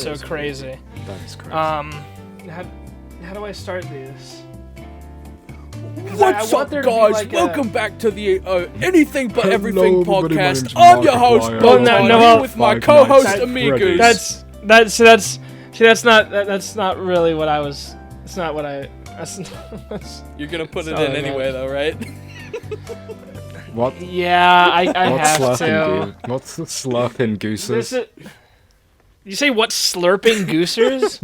so crazy. That is crazy. How do I start these? What's up, guys? Like Welcome back to the Anything But Everything Hello, everybody. My podcast. name's I'm your host, Markiplier. BOTAN, here with my Five co-host, Nights at Amigos. That's not really what I was. It's not what I. You're gonna put it Sorry, in man. anyway, though, right? What? Yeah, I have What's to. slurping What's the slurping gooses? You say what slurping goosers?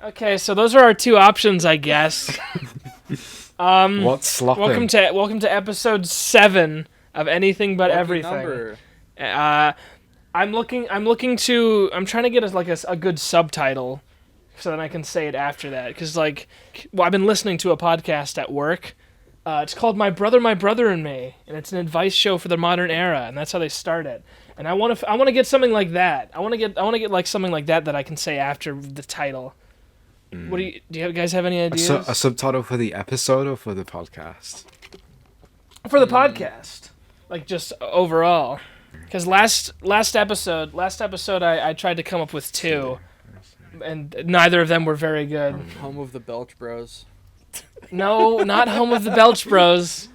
Okay, so those are our two options, I guess. What's slopping? Welcome to episode 7 of Anything But Lucky Everything. number. I'm trying to get a good subtitle so that I can say it after that, because I've been listening to a podcast at work. It's called My Brother and Me, and it's an advice show for the modern era, and that's how they start it. And I want to get something like that. I want to get like something like that I can say after the title. What do you guys have any ideas? A subtitle for the episode or for the podcast? For the podcast, like just overall. Because last episode I tried to come up with 2, and neither of them were very good. Home of the Belch Bros. No, not Home of the Belch Bros.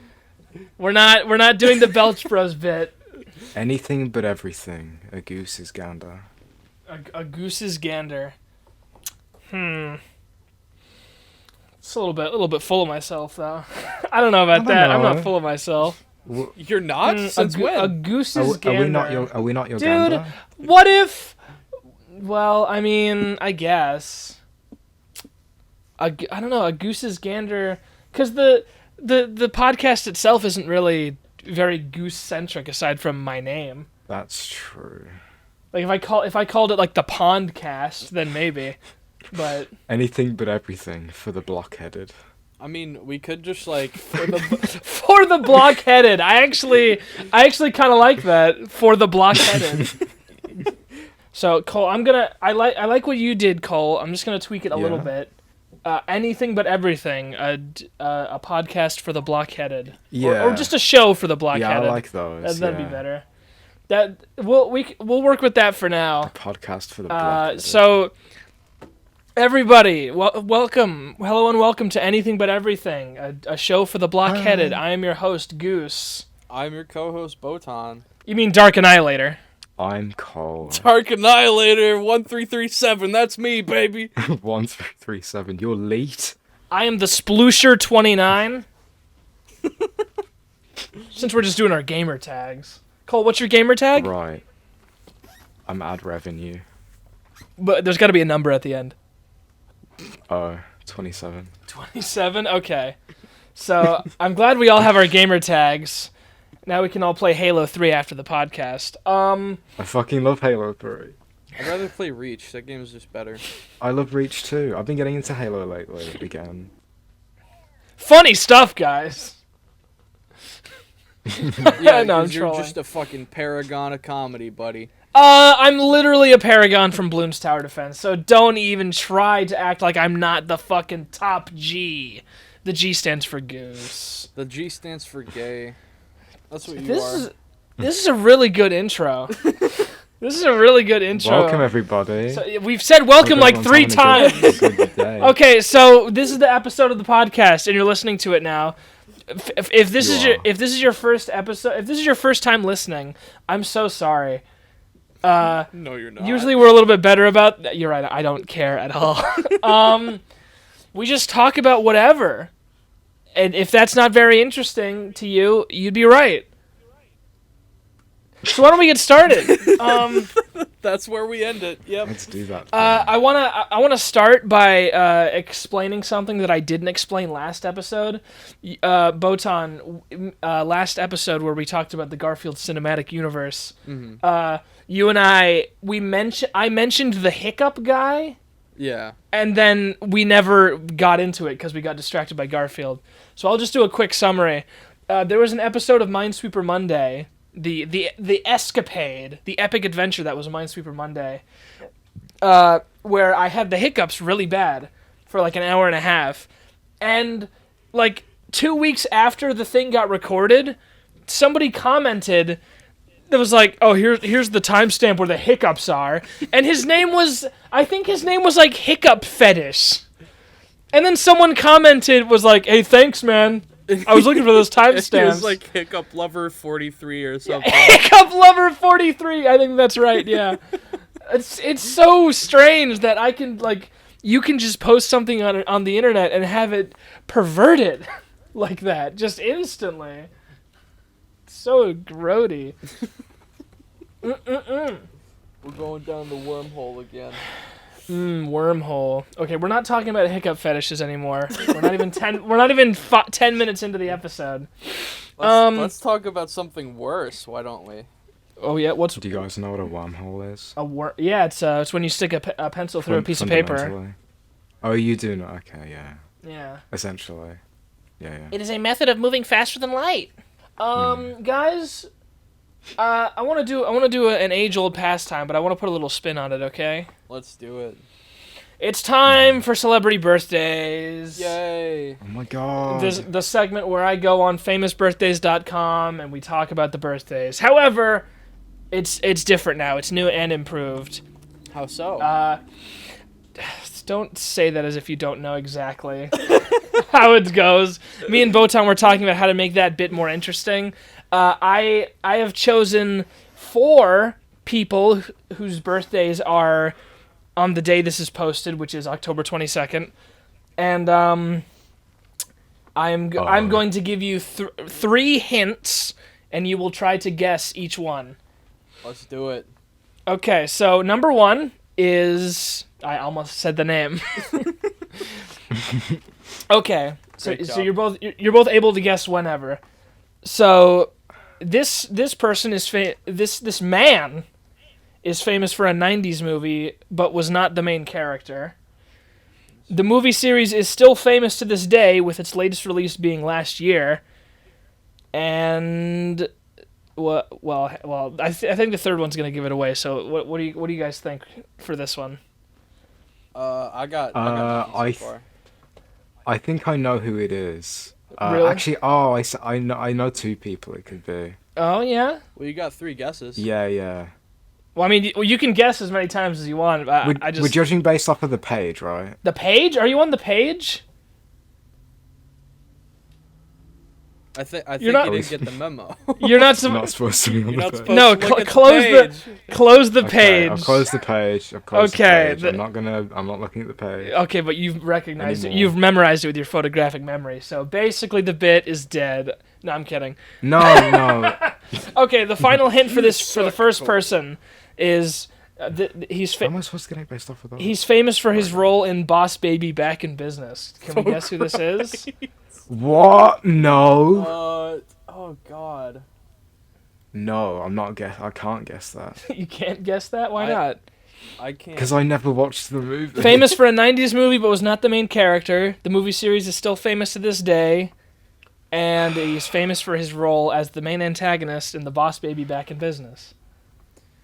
We're not doing the Belch Bros bit. Anything but everything. A goose's gander. A goose's gander. It's a little bit full of myself though. I don't know about that. I'm not full of myself. You're not? Since when? A goose's gander. Are we not your Dude, gander? what if? Well, I mean, I guess. I don't know, a goose's gander, because the podcast itself isn't really very goose centric aside from my name. That's true. Like if I called it like the Pondcast, then maybe. But Anything but everything for the blockheaded. I mean, we could just for the blockheaded. I actually kind of like that, for the blockheaded. So Cole, I like what you did, Cole. I'm just gonna tweak it a little bit. Anything but everything, a podcast for the blockheaded, or just a show for the blockheaded. Yeah, I like those. That'd be better. That we'll work with that for now. A podcast for the blockheaded. So everybody, welcome, hello, and welcome to Anything But Everything, a show for the blockheaded. I am your host, Goose. I'm your co-host, Botan. You mean Dark Annihilator? I'm Cole. Dark Annihilator 1337. That's me, baby. 1337. You're late. I am the Sploosher 29. Since we're just doing our gamer tags. Cole, what's your gamer tag? Right. I'm ad revenue. But there's got to be a number at the end. 27. 27? Okay. So, I'm glad we all have our gamer tags. Now we can all play Halo 3 after the podcast. I fucking love Halo 3. I'd rather play Reach. That game is just better. I love Reach too. I've been getting into Halo lately again. Funny stuff, guys. Yeah, no, I'm you're trolling. just a fucking paragon of comedy, buddy. I'm literally a paragon from Bloons Tower Defense, so don't even try to act like I'm not the fucking top G. The G stands for Goose. The G stands for gay. That's what you are. This is a really good intro. This is a really good intro. Welcome everybody. So we've said welcome like 3 times. Okay, so this is the episode of the podcast, and you're listening to it now. If this is your first episode, if this is your first time listening, I'm so sorry. No, you're not. Usually we're a little bit better about that. You're right. I don't care at all. We just talk about whatever. And if that's not very interesting to you, you'd be right. So why don't we get started? That's where we end it. Yep. Let's do that. I wanna start by explaining something that I didn't explain last episode. Botan, last episode where we talked about the Garfield Cinematic Universe. Mm-hmm. You and I mentioned the hiccup guy. Yeah. And then we never got into it because we got distracted by Garfield. So I'll just do a quick summary. There was an episode of Minesweeper Monday, the escapade, the epic adventure that was Minesweeper Monday, where I had the hiccups really bad for like an hour and a half. And like 2 weeks after the thing got recorded, somebody commented that was like, oh, here's the timestamp where the hiccups are, and I think his name was like Hiccup Fetish, and then someone commented was like, hey, thanks, man. I was looking for those timestamps. It was like Hiccup Lover 43 or something. Hiccup Lover 43. I think that's right. Yeah, it's so strange that I can like you can just post something on the internet and have it perverted like that just instantly. So grody. We're going down the wormhole again. Wormhole. Okay, we're not talking about hiccup fetishes anymore. We're not even 10 minutes into the episode. Let's talk about something worse. Why don't we? Oh yeah, Do you guys know what a wormhole is? Yeah, it's when you stick a pencil through a piece of paper. Fundamentally. Oh, you do know. Okay, yeah. Yeah. Essentially. Yeah. It is a method of moving faster than light. Guys, I want to do an age-old pastime, but I want to put a little spin on it, okay? Let's do it. It's time for celebrity birthdays. Yay. Oh my god. There's the segment where I go on famousbirthdays.com and we talk about the birthdays. However, it's different now. It's new and improved. How so? Don't say that as if you don't know exactly how it goes. Me and Botan were talking about how to make that bit more interesting. I have chosen 4 people whose birthdays are on the day this is posted, which is October 22nd, and I'm going to give you 3 hints, and you will try to guess each one. Let's do it. Okay, so number 1 is I almost said the name. Okay, so you're both able to guess whenever. So this person is this man is famous for a 90s movie, but was not the main character. The movie series is still famous to this day, with its latest release being last year. And I think the third one's gonna give it away. So what do you guys think for this one? I got I think I know who it is. Really? Actually, I know 2 people it could be. Oh yeah. Well, you got 3 guesses. Yeah. Well, I mean, you can guess as many times as you want. We're judging based off of the page, right? The page? Are you on the page? I think you didn't get the memo. You're not, not supposed to be on the page. No, close the page. I've closed the page. I'm not looking at the page. Okay, but you've recognized anymore. it. You've memorized it with your photographic memory. So basically, the bit is dead. No, I'm kidding. No. Okay, the final hint for the first person is he's How am I supposed to get it based off of that? he's famous for his role in Boss Baby Back in Business. Can we guess who this is? What? No. Oh god. No, I'm not I can't guess that. You can't guess that? Why not? I can't. Because I never watched the movie. Famous for a 90s movie, but was not the main character. The movie series is still famous to this day. And he's famous for his role as the main antagonist in The Boss Baby Back in Business.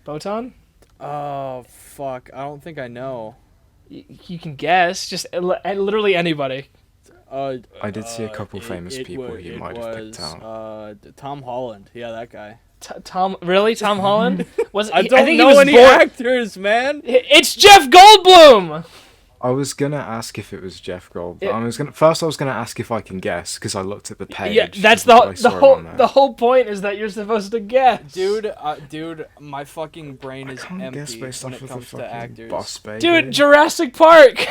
Botan? Oh, fuck. I don't think I know. You can guess. Just literally anybody. I did see a couple famous people you might have picked out. Tom Holland. Yeah, that guy. Tom? Really? Tom Holland? I think know any actors, man. It's Jeff Goldblum! I was gonna ask if it was Jeff Goldblum. First I was gonna ask if I can guess because I looked at the page. Yeah, that's the whole point is that you're supposed to guess. Dude, my fucking brain is empty when it comes to actors. Boss Baby. Dude, Jurassic Park.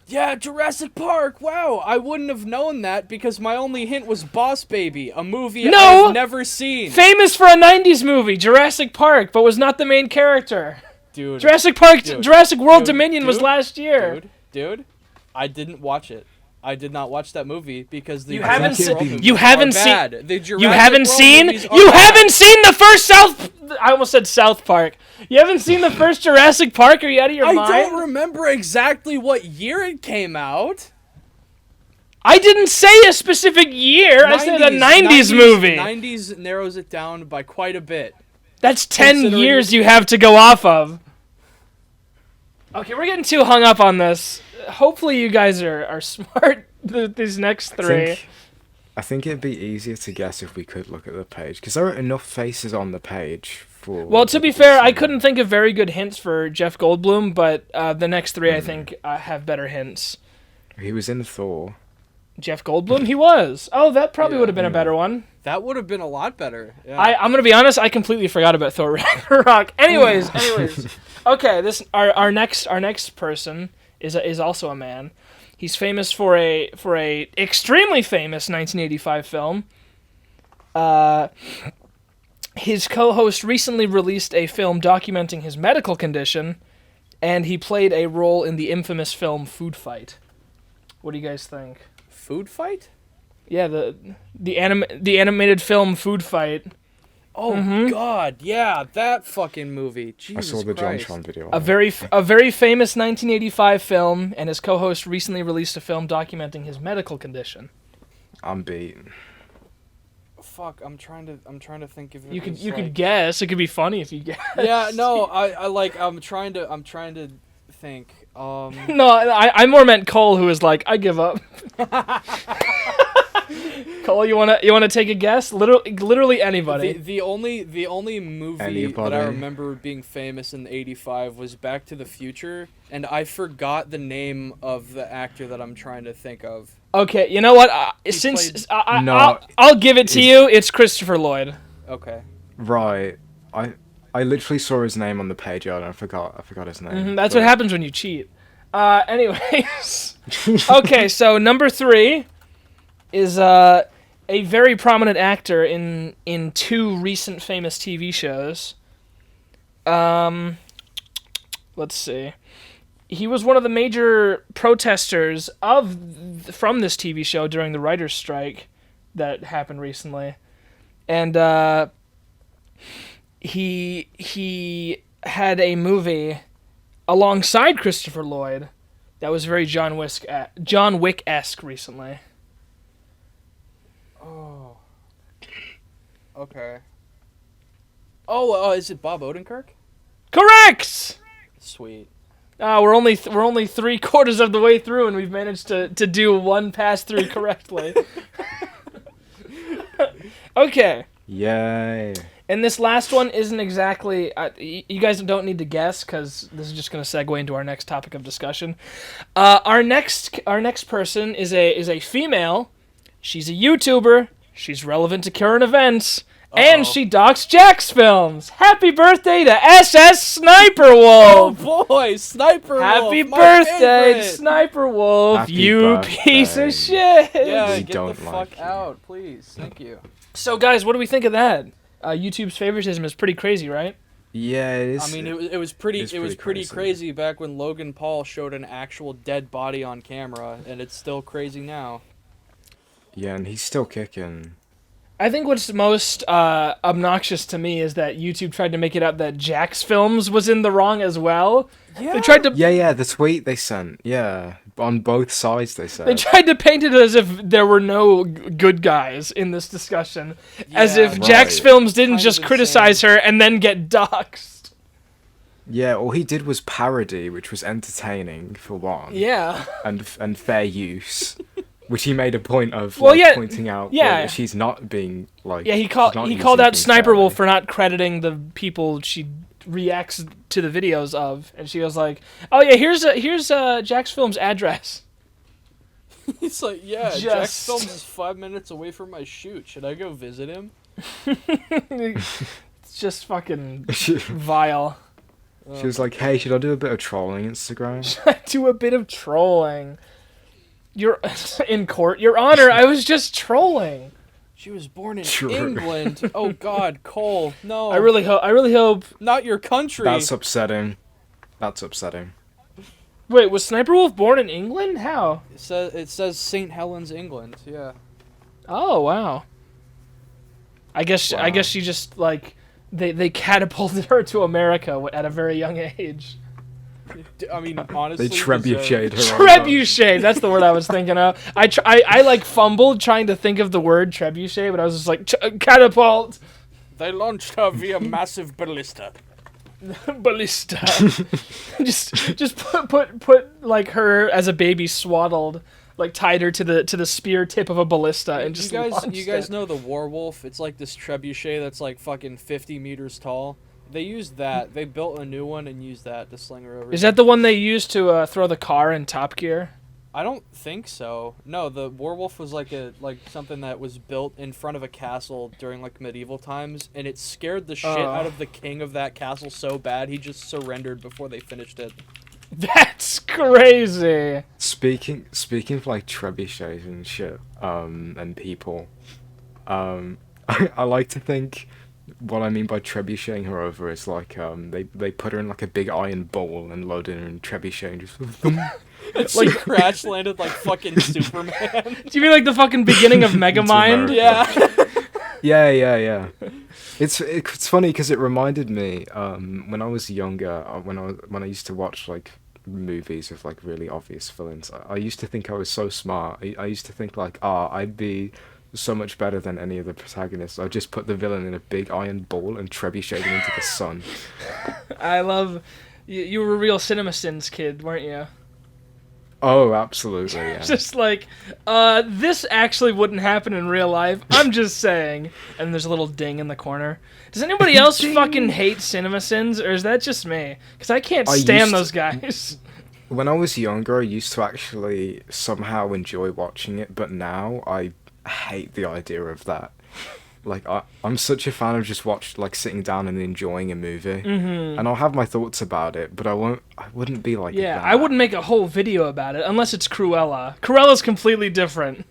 Yeah, Jurassic Park. Wow, I wouldn't have known that because my only hint was Boss Baby, a movie I've never seen. Famous for a 90s movie, Jurassic Park, but was not the main character. Dude. Jurassic World Dominion was last year. Dude, I didn't watch it. I did not watch that movie because the you haven't seen the first I almost said South Park. You haven't seen the first Jurassic Park? Are you out of your mind? I don't remember exactly what year it came out. I didn't say a specific year. 90s, I said a 90s movie. 90s narrows it down by quite a bit. That's 10 years you have to go off of. Okay, we're getting too hung up on this. Hopefully you guys are smart, these next 3. I think it'd be easier to guess if we could look at the page, because there are enough faces on the page for... Well, to be fair, I couldn't think of very good hints for Jeff Goldblum, but the next three, I think, have better hints. He was in Thor. Jeff Goldblum? He was. Oh, that probably would have been a better one. That would have been a lot better. Yeah. I'm going to be honest, I completely forgot about Thor Ragnarok. Anyways. Okay, our next person is also a man. He's famous for a extremely famous 1985 film. His co-host recently released a film documenting his medical condition, and he played a role in the infamous film Food Fight. What do you guys think? Food Fight? Yeah, the animated film Food Fight. Oh God, yeah, that fucking movie. Jesus I saw the Christ. John Tron video. A very famous 1985 film, and his co-host recently released a film documenting his medical condition. I'm beaten. Fuck, I'm trying to think of it. You could guess. It could be funny if you guess. Yeah, no, I'm trying to think. No, I more meant Cole, who is like, I give up. Cole, you wanna take a guess? Literally anybody. The only movie that I remember being famous in '85 was Back to the Future, and I forgot the name of the actor that I'm trying to think of. Okay, you know what? I'll give it to you. It's Christopher Lloyd. Okay. Right. I literally saw his name on the page earlier. I forgot his name. That's what happens when you cheat. Anyways. Okay, so number 3 is a very prominent actor in 2 recent famous TV shows. Let's see. He was one of the major protesters from this TV show during the writer's strike that happened recently. And he had a movie alongside Christopher Lloyd that was very John Wick-esque recently. Oh. Okay. Oh, is it Bob Odenkirk? Correct! Sweet. We're only 3/4 of the way through, and we've managed to do one pass through correctly. Okay. Yay. And this last one isn't exactly... you guys don't need to guess, because this is just going to segue into our next topic of discussion. Our next person is a female. She's a YouTuber. She's relevant to current events. And she docs Jack's films. Happy birthday to SS Sniper Wolf! Oh boy, Sniper Wolf! Happy birthday to favorite. Sniper Wolf, Happy you birthday. piece of shit! Yeah, We get don't the like fuck you. out, please. Thank you. So guys, what do we think of that? YouTube's favoritism is pretty crazy, right? Yeah, it is. I mean, it was pretty pretty crazy back when Logan Paul showed an actual dead body on camera, and it's still crazy now. Yeah, and he's still kicking. I think what's most obnoxious to me is that YouTube tried to make it out that Jack's films was in the wrong as well. Yeah. They tried to Yeah, the tweet they sent. Yeah, on both sides they said. They tried to paint it as if there were no good guys in this discussion. As if right. Jack's films didn't Kind just of criticize her and then get doxxed. Yeah, all he did was parody, which was entertaining for one. Yeah. And fair use, which he made a point of Well, yeah, pointing out. yeah. That she's not being Yeah, he called out Sniper Wolf for not crediting the people she reacts to the videos of, and she was like, "Oh yeah, here's Jack's film's address." He's like, yeah, Just- Jack's films is 5 minutes away from my shoot. Should I go visit him? It's just fucking vile. She was like, "Hey, should I do a bit of trolling Instagram?" I do a bit of trolling. You're in court, Your Honor. I was just trolling. She was born in Sure. England. Oh God, Cole, no. I really hope. Not your country. That's upsetting. That's upsetting. Wait, was Sniper Wolf born in England? How? It says St. Helens, England. Yeah. Oh wow. I guess Wow. she just like they catapulted her to America at a very young age. I mean, honestly. They trebucheted her. Trebuchet, that's the word I was thinking of. I like fumbled trying to think of the word trebuchet, but I was just like catapult, They launched her via massive ballista. ballista. just put like her as a baby swaddled like tied her to the spear tip of a ballista and just you guys know the Warwolf? It's like this trebuchet that's like fucking 50 meters tall. They used that. They built a new one and used that to sling her over. Is that the one they used to throw the car in Top Gear? I don't think so. No, the Warwolf was like something that was built in front of a castle during like medieval times, and it scared the shit out of the king of that castle so bad he just surrendered before they finished it. That's crazy. Speaking of like trebuchets and shit, and people, I like to think what I mean by trebucheting her over is like they put her in like a big iron bowl and loaded her in trebuchet and just it's like crash landed like fucking Superman. Do you mean like the fucking beginning of Megamind? Yeah. It's funny because it reminded me when I was younger, when I used to watch like movies with like really obvious villains, I used to think I was so smart. I used to think like, I'd be so much better than any of the protagonists. I'd just put the villain in a big iron ball and trebuchet him into the sun. I love you were a real CinemaSins kid, weren't you? Oh, absolutely, yeah. Just like, this actually wouldn't happen in real life. I'm just saying. And there's a little ding in the corner. Does anybody else fucking hate CinemaSins, or is that just me? Because I can't stand those guys. When I was younger, I used to actually somehow enjoy watching it, but now I hate the idea of that. Like, I'm such a fan of just sitting down and enjoying a movie. Mm-hmm. And I'll have my thoughts about it, but I wouldn't be like that. Yeah, I wouldn't make a whole video about it, unless it's Cruella. Cruella's completely different.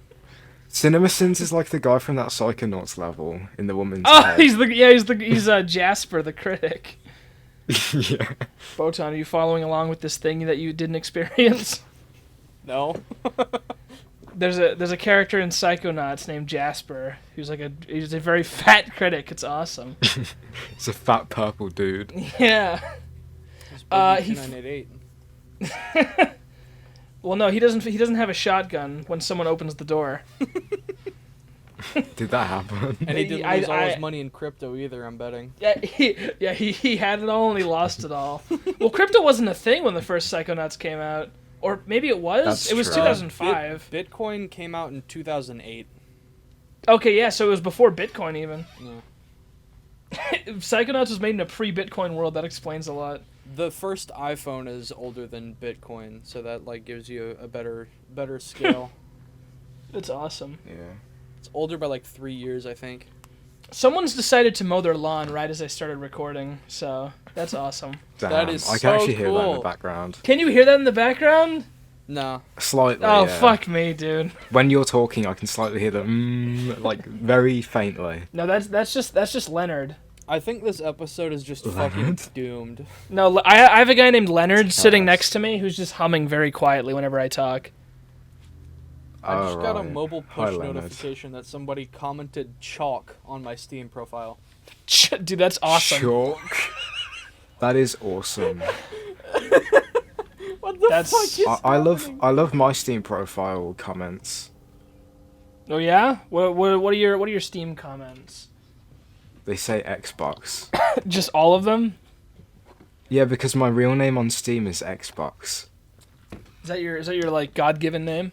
CinemaSins is like the guy from that Psychonauts level in the woman's head. He's Jasper, the critic. Yeah. BOTAN, are you following along with this thing that you didn't experience? No. There's a character in Psychonauts named Jasper who's he's a very fat critic. It's awesome. It's a fat purple dude. Yeah. Well, no, he doesn't have a shotgun when someone opens the door. Did that happen? And he didn't lose all his money in crypto either, I'm betting. Yeah, he had it all and he lost it all. Well, crypto wasn't a thing when the first Psychonauts came out. Or maybe it was. That's it was true. 2005. Bitcoin came out in 2008. Okay, yeah, so it was before Bitcoin even. Yeah. Psychonauts was made in a pre-Bitcoin world. That explains a lot. The first iPhone is older than Bitcoin, so that like gives you a better scale. It's awesome. Yeah. It's older by like 3 years, I think. Someone's decided to mow their lawn right as I started recording, so that's awesome. Damn, That is I can actually so hear that in the cool. background. Can you hear that in the background? No. Slightly. Oh, yeah. fuck me, dude. When you're talking, I can slightly hear the like very faintly. No, that's just Leonard. I think this episode is just fucking doomed. No, I have a guy named Leonard sitting next to me who's just humming very quietly whenever I talk. I just got a mobile push Leonard. notification that somebody commented chalk on my Steam profile. Dude, that's awesome. Chalk. That is awesome. What the fuck is I love my Steam profile comments. Oh yeah? What are your Steam comments? They say Xbox. Just all of them? Yeah, because my real name on Steam is Xbox. Is that your like God-given name?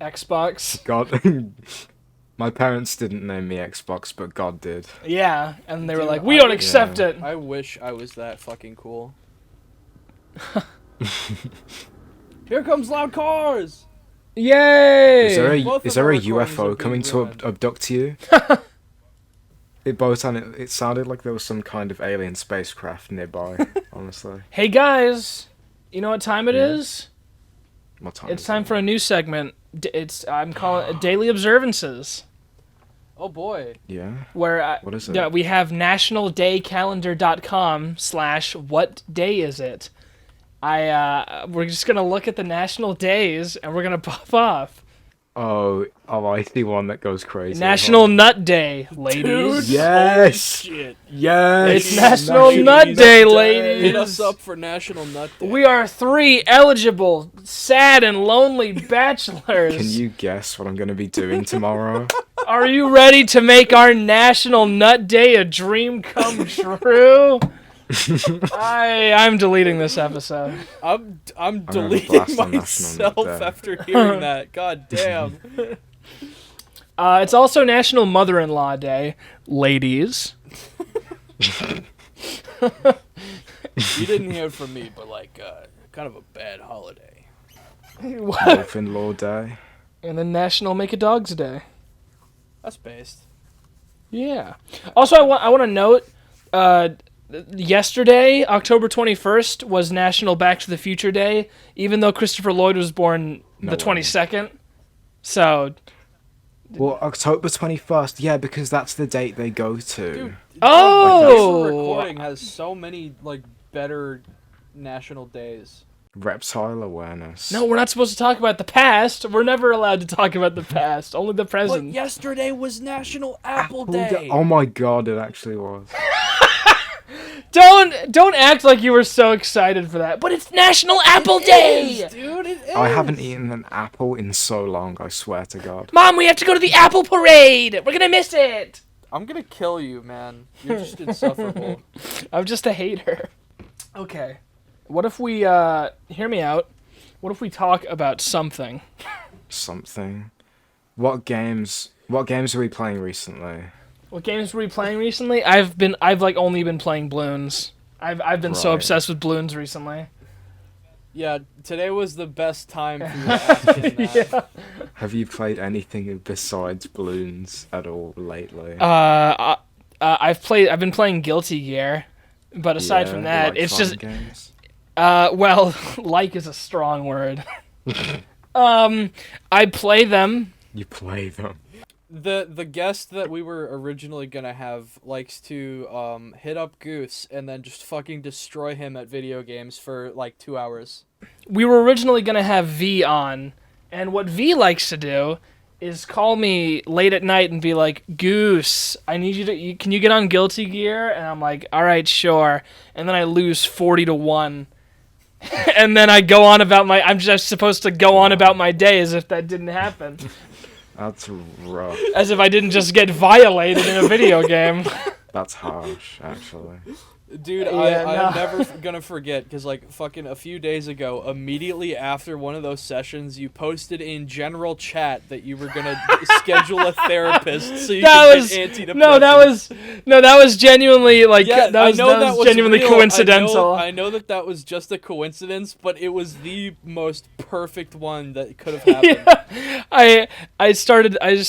Xbox? God. My parents didn't name me Xbox, but God did. Yeah, and they were Dude, like, we don't accept it. I wish I was that fucking cool. Here comes loud cars! Yay! Is there Both a of our UFO recordings coming are to being abduct you? It sounded like there was some kind of alien spacecraft nearby, honestly. Hey guys, you know what time it is? What time It's is time it? for a new segment. I'm calling it Daily Observances. Oh boy. Yeah? Where What is it? Yeah, we have nationaldaycalendar.com/what day is it? We're just gonna look at the national days and we're gonna pop off. Oh, I see one that goes crazy. National Nut Day, ladies. Dude. Yes! Holy shit. Yes! It's National Nut Day, ladies. Hit us up for National Nut Day. We are 3 eligible, sad and lonely bachelors. Can you guess what I'm going to be doing tomorrow? Are you ready to make our National Nut Day a dream come true? I'm deleting this episode. I'm gonna deleting blast on National myself Nut Day. after hearing that. God damn. It's also National Mother-in-Law Day, ladies. You didn't hear it from me, but like, kind of a bad holiday. What? Wolf-in-Law Day. And then National Make a Dogs Day. That's based. Yeah. Also, I want to note, yesterday, October 21st, was National Back to the Future Day, even though Christopher Lloyd was born No the way. 22nd. So, Well, October 21st, yeah, because that's the date they go to. Dude, Oh! National Recording has so many like better national days. Reptile awareness. no, we're not supposed to talk about the past. We're never allowed to talk about the past. Only the But present. yesterday was National Apple Day. Oh my god, it actually was. Don't act like you were so excited for that. But it's National Apple Day! Dude, it is. I haven't eaten an apple in so long, I swear to God. Mom, we have to go to the Apple Parade! We're gonna miss it! I'm gonna kill you, man. You're just insufferable. I'm just a hater. Okay. What if we, hear me out. What if we talk about something? Something. What games are we playing recently? What games were we playing recently? I've like only been playing Bloons. I've been so Right. obsessed with Bloons recently. Yeah, today was the best time for you to ask him that. Yeah. Have you played anything besides Bloons at all lately? I've been playing Guilty Gear, but aside Yeah, from you that, like it's fighting just games? well, like is a strong word. I play them. You play them. The guest that we were originally gonna have likes to hit up Goose and then just fucking destroy him at video games for like 2 hours. We were originally gonna have V on, and what V likes to do is call me late at night and be like, "Goose, I need you to. Can you get on Guilty Gear?" And I'm like, "All right, sure." And then I lose 40-1, and then I go on about my. I'm just supposed to go on about my day as if that didn't happen, That's rough. as if I didn't just get violated in a video game. That's harsh, actually. Dude, Yeah, I'm no. never gonna forget, because like fucking a few days ago, immediately after one of those sessions, you posted in general chat that you were gonna schedule a therapist so you That could was get antidepressants. that was genuinely like Yeah, that was, I know that was was genuinely real. coincidental. I know that was just a coincidence, but it was the most perfect one that could have happened. Yeah, I just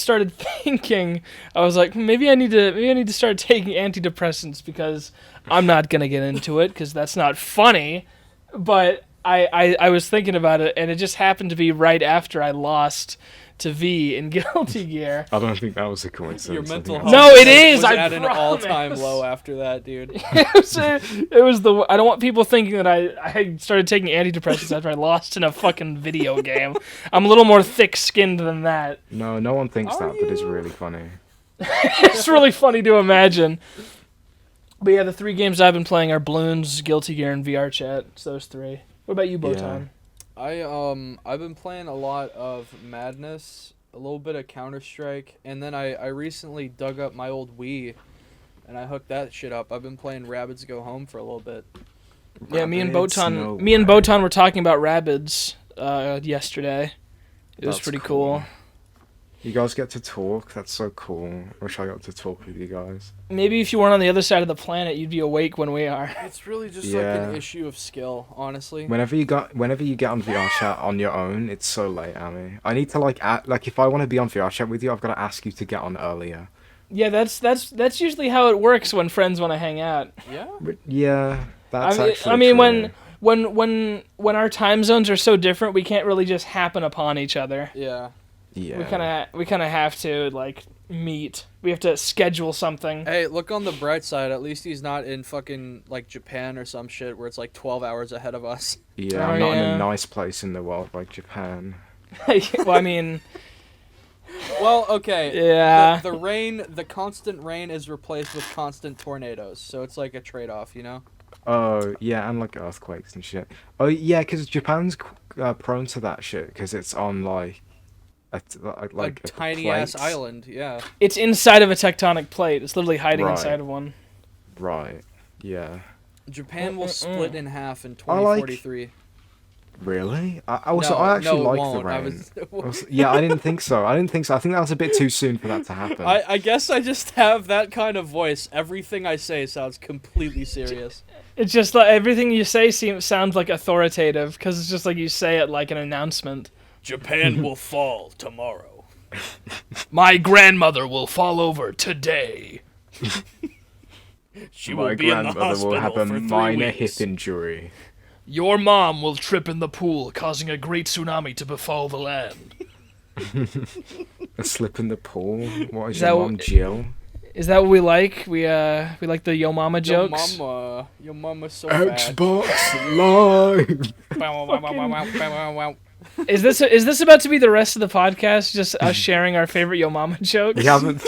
started thinking. I was like, maybe I need to start taking antidepressants because I'm not gonna get into it because that's not funny. But I was thinking about it, and it just happened to be right after I lost to V in Guilty Gear. I don't think that was a coincidence. Your I think mental that's- health No, it was is, I at an all-time promise. low after that, dude. It was the. I don't want people thinking that I started taking antidepressants after I lost in a fucking video game. I'm a little more thick-skinned than that. No, no one thinks Are that, but it's you? really funny. It's really funny to imagine. But yeah, the 3 games I've been playing are Bloons, Guilty Gear, and VR Chat. It's those 3. What about you, Botan? I've been playing a lot of Madness, a little bit of Counter-Strike, and then I recently dug up my old Wii, and I hooked that shit up. I've been playing Rabbids Go Home for a little bit. Yeah, me and Rabbids? Botan. No Me and way. Botan were talking about Rabbids yesterday. It was That's pretty cool. You guys get to talk. That's so cool. Wish I got to talk with you guys. Maybe if you weren't on the other side of the planet, you'd be awake when we are. It's really just like an Yeah. issue of skill, honestly. Whenever you get on VR chat on your own, it's so late, Amy. I need to like if I want to be on VR chat with you, I've got to ask you to get on earlier. Yeah, that's usually how it works when friends want to hang out. Yeah? But yeah, that's I actually mean, true. when our time zones are so different, we can't really just happen upon each other. Yeah. Yeah. We kind of have to like meet. We have to schedule something. Hey, look on the bright side. At least he's not in fucking like Japan or some shit where it's like 12 hours ahead of us. Yeah, Oh, I'm not in yeah. a nice place in the world like Japan. Well, I mean, Well, okay. yeah. The rain, the constant rain is replaced with constant tornadoes. So it's like a trade-off, you know? Oh, yeah, and like earthquakes and shit. Oh, yeah, because Japan's prone to that shit because it's on like Like a tiny ass plates. island, yeah. It's inside of a tectonic plate. It's literally hiding Right. inside of one. Right. Yeah. Japan will split in half in I like- 2043. Really? I actually no, it like won't. the rain. Yeah, I didn't think so. I think that was a bit too soon for that to happen. I guess I just have that kind of voice. Everything I say sounds completely serious. It's just like everything you say sounds like authoritative because it's just like you say it like an announcement. Japan will fall tomorrow. My grandmother will fall over today. She My will be in the grandmother hospital will have a for 3 minor weeks. hip injury. Your mom will trip in the pool, causing a great tsunami to befall the land. A slip in the pool. What is Is your that mom, Jill? Is that what we like? We like the Yo Mama jokes. Your mama's so fat. Xbox Live. Is this about to be the rest of the podcast? Just us sharing our favorite Yo Mama jokes? You haven't.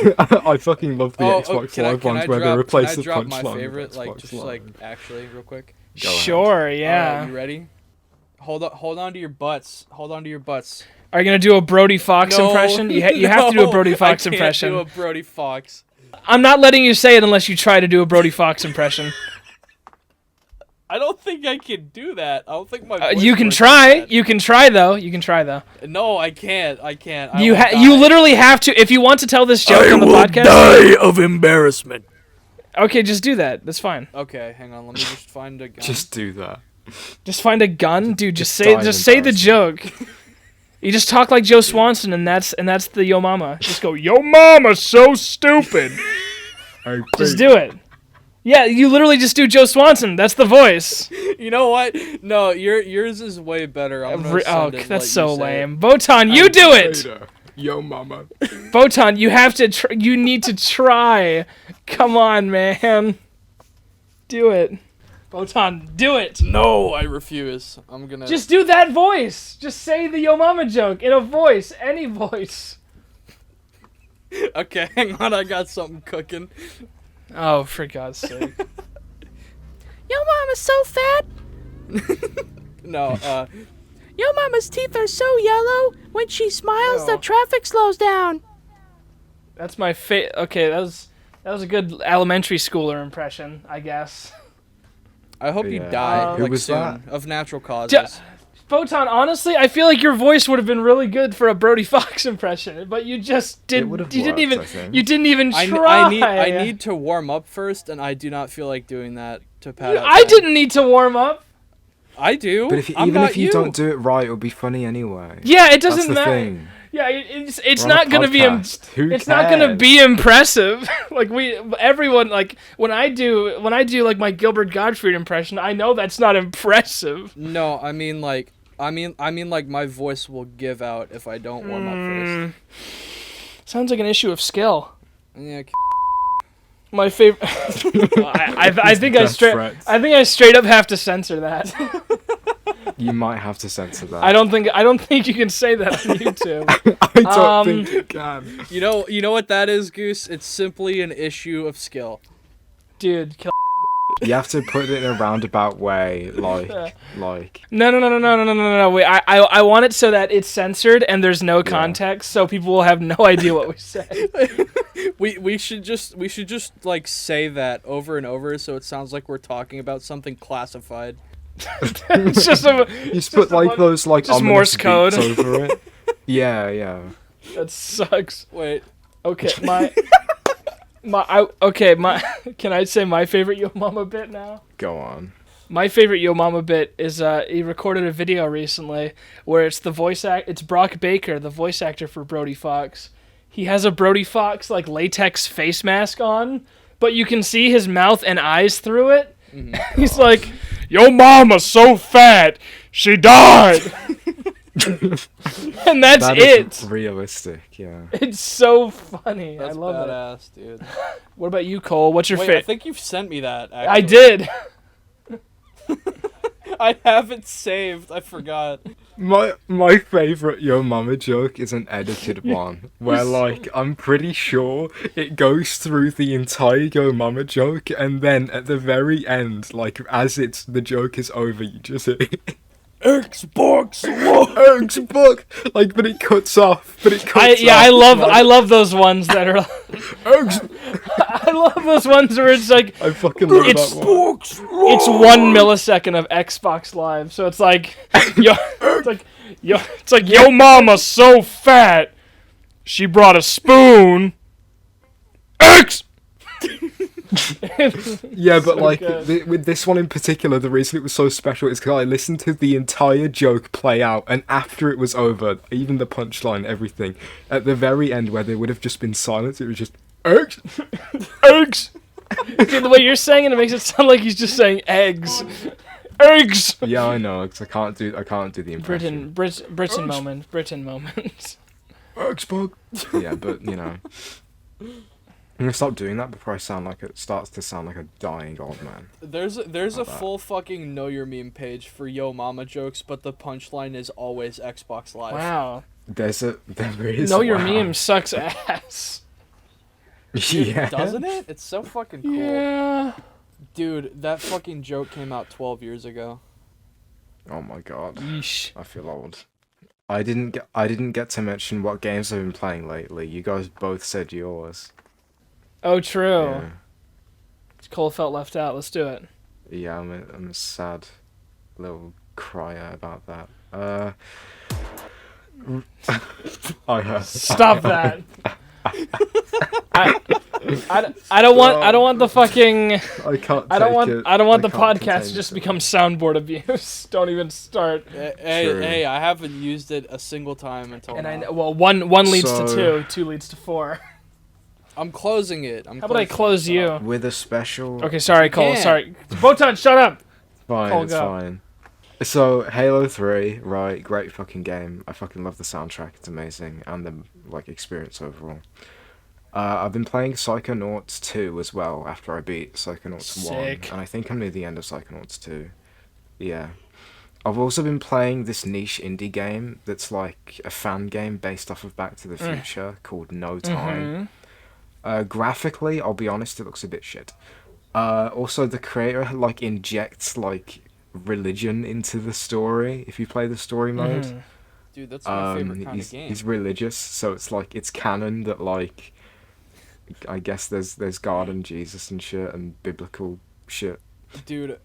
I fucking love the Xbox Live ones where they replace the Can I drop punchline. my favorite, with like Xbox just Live. like actually real quick? Go ahead. Sure, yeah. Alright, you ready? Hold on to your butts. Hold on to your butts. Are you gonna do a Brody Fox impression? You have to do a Brody Fox I can't impression. do a Brody Fox. I'm not letting you say it unless you try to do a Brody Fox impression. I don't think I can do that. I don't think my voice You can works try. like that. You can try though. No, I can't. I can't. You will die. you literally have to if you want to tell this joke on the podcast. die of embarrassment. Okay, just do that. That's fine. Okay, hang on. Let me just find a gun. Just do that. Just find a gun, dude. Just die of say the joke. You just talk like Joe Swanson, and that's the Yo Mama. Just go, Yo Mama, so stupid. Just do it. Yeah, you literally just do Joe Swanson. That's the voice. You know what? No, yours is way better. I'm gonna send it, That's let so you say lame. Botan, you do it. Yo, mama. Botan, you have to. You need to try. Come on, man. Do it. Botan, do it. No, I refuse. I'm gonna. Just do that voice. Just say the Yo Mama joke in a voice, any voice. Okay, hang on. I got something cooking. Oh, for God's sake. Yo mama's so fat. No, Yo mama's teeth are so yellow. When she smiles, No. the traffic slows down. That's my Okay, that was a good elementary schooler impression, I guess. I hope you Yeah. die Who like was soon that? of natural causes. Botan, honestly, I feel like your voice would have been really good for a Brody Fox impression, but you just didn't. would've You didn't worked, even. I think. You didn't even I try. need to warm up first, and I do not feel like doing that to pad out I time. didn't need to warm up. I do. But I'm even not if you don't do it right, it'll be funny anyway. Yeah, it That's doesn't the matter. thing. Yeah, it's We're on not a gonna be. podcast. Who It's not gonna cares? be impressive. Like everyone like when I do like my Gilbert Gottfried impression, I know that's not impressive. No, I mean like my voice will give out if I don't warm up first. Sounds like an issue of skill. Yeah. My favorite. I think Death threats. I think I straight up have to censor that. You might have to censor that. I don't think you can say that on YouTube. I don't think you can. You know what that is, Goose? It's simply an issue of skill. Dude, kill. You have to put it in a roundabout way, like. No. Wait, I want it so that it's censored and there's no context, so people will have no idea what we say. We should just like say that over and over so it sounds like we're talking about something classified. It's just a. You just put like those like just ominous Morse code. beats over it. Yeah. That sucks. Wait. Okay, can I say my favorite Yo Mama bit now? Go on. My favorite Yo Mama bit is he recorded a video recently where it's it's Brock Baker, the voice actor for Brody Fox. He has a Brody Fox like latex face mask on, but you can see his mouth and eyes through it. Mm-hmm. He's like, "Yo mama's so fat, she died." And that's That it. is realistic, yeah. It's so funny. That's I love badass, dude. it. What about you, Cole? What's your Wait, I favorite? think you've sent me that. Actually. I did. I have it saved. I forgot. My favorite Yo Mama joke is an edited one where like I'm pretty sure it goes through the entire Yo Mama joke and then at the very end, like as the joke is over, you just hear Xbox One, Xbox, like but it cuts off. I love those ones that are I love those ones where it's like I fucking love It's- that one. it's 1 millisecond of Xbox Live, so it's like yo mama so fat, she brought a spoon. X. Yeah, but So like good. with this one in particular, the reason it was so special is because I listened to the entire joke play out, and after it was over, even the punchline, everything, at the very end where there would have just been silence, it was just eggs. Eggs. See, the way you're saying it makes it sound like he's just saying eggs. Eggs. Yeah, I know, because I can't do the impression. Britain moment. Eggs, bug. Yeah, but you know, I'm gonna stop doing that before I sound like it starts to sound like a dying old man. There's a that. full fucking Know Your Meme page for Yo Mama jokes, but the punchline is always Xbox Live. Wow. There is. Know your wow. meme sucks ass. Dude, Yeah. doesn't it? It's so fucking cool. Yeah. Dude, that fucking joke came out 12 years ago. Oh my god. Yeesh. I feel old. I didn't get to mention what games I've been playing lately. You guys both said yours. Oh, true. Yeah, Cole felt left out. Let's do it. yeah, I'm a sad little crier about that. I have. Stop that. I don't want the fucking. I can't. I don't want the can't podcast contain to just it. become soundboard abuse. Don't even start. Hey, True. hey, I haven't used it a single time until And now. I know, well, one leads to So- 2 leads to 4. I'm closing it. How about I close you? with a special. Okay, sorry, Cole. can't. Sorry, Botan, shut up. Fine, Cole, it's go. fine. So Halo 3, right? Great fucking game. I fucking love the soundtrack. It's amazing, and the like experience overall. I've been playing Psychonauts 2 as well after I beat Psychonauts Sick. 1, and I think I'm near the end of Psychonauts 2. Yeah. I've also been playing this niche indie game that's like a fan game based off of Back to the Future called No Time. Graphically, I'll be honest, it looks a bit shit. Also, the creator like injects like religion into the story if you play the story mode. Dude, that's my favorite kind of game. He's religious, so it's like it's canon that like I guess there's God and Jesus and shit and biblical shit. Dude,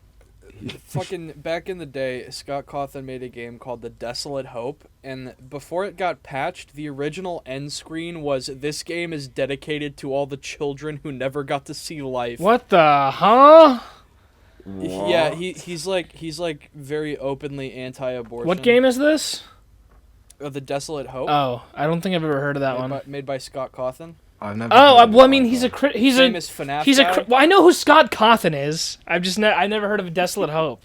fucking back in the day, Scott Cawthon made a game called The Desolate Hope, and before it got patched, the original end screen was, "This game is dedicated to all the children who never got to see life." What the huh? Yeah, he's like very openly anti-abortion. What game is this? The Desolate Hope. Oh, I don't think I've ever heard of that one. Made by Scott Cawthon. I've never. Oh, heard of well, I it mean, either. he's a Famous FNAF he's a guy. well, I know who Scott Cawthon is. I've just I never heard of Desolate Hope,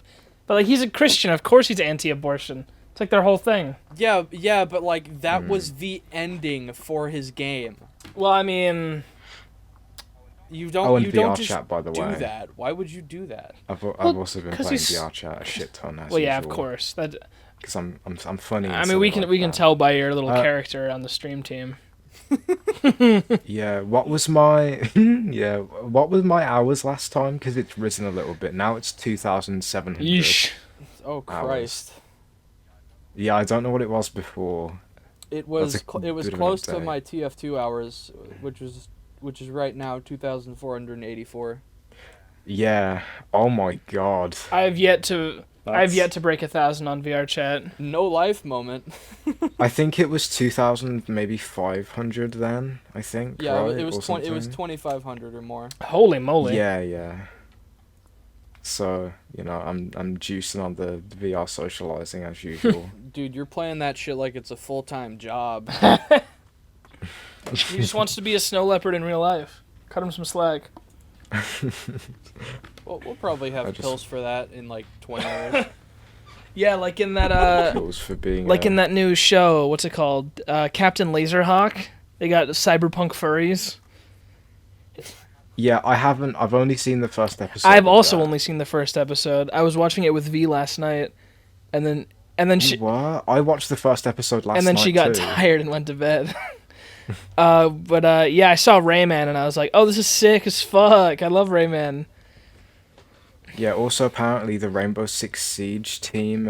but like he's a Christian. Of course, he's anti-abortion. It's like their whole thing. Yeah, but like that was the ending for his game. Well, I mean, You Oh, don't and you don't VR just chat, by the do way. that. Why would you do that? I've also been 'cause playing he's- VR chat a shit ton as well, yeah, of usual, course. That because I'm funny. I and mean, we silly can like can that. tell by your little Uh, character on the stream team. Yeah, what was my what was my hours last time? Because it's risen a little bit. Now it's 2,700. Yeesh. Oh Hours. Christ! Yeah, I don't know what it was before. It was That's a it was bit of an close to update. my TF2 hours, which is right now 2,484. Yeah. Oh my god. I have yet to That's- break 1,000 on VR chat. No life moment. I think it was 2,000, maybe 500 then. I think. Yeah, right? it was Or 20. It was something. 2,500 or more. Holy moly! Yeah. So I'm juicing on the VR socializing as usual. Dude, you're playing that shit like it's a full-time job. He just wants to be a snow leopard in real life. Cut him some slack. We'll probably have I just- pills for that in like 20 years. Yeah, like in that Kills for being like in that new show. What's it called? Captain Laserhawk. They got cyberpunk furries. Yeah, I've only seen the first episode. I've of also that. only seen the first episode. I was watching it with V last night, and then she What? I watched the first episode last night. and then she got too. tired and went to bed. But yeah, I saw Rayman and I was like, oh, this is sick as fuck. I love Rayman. Yeah. Also, apparently, the Rainbow Six Siege team,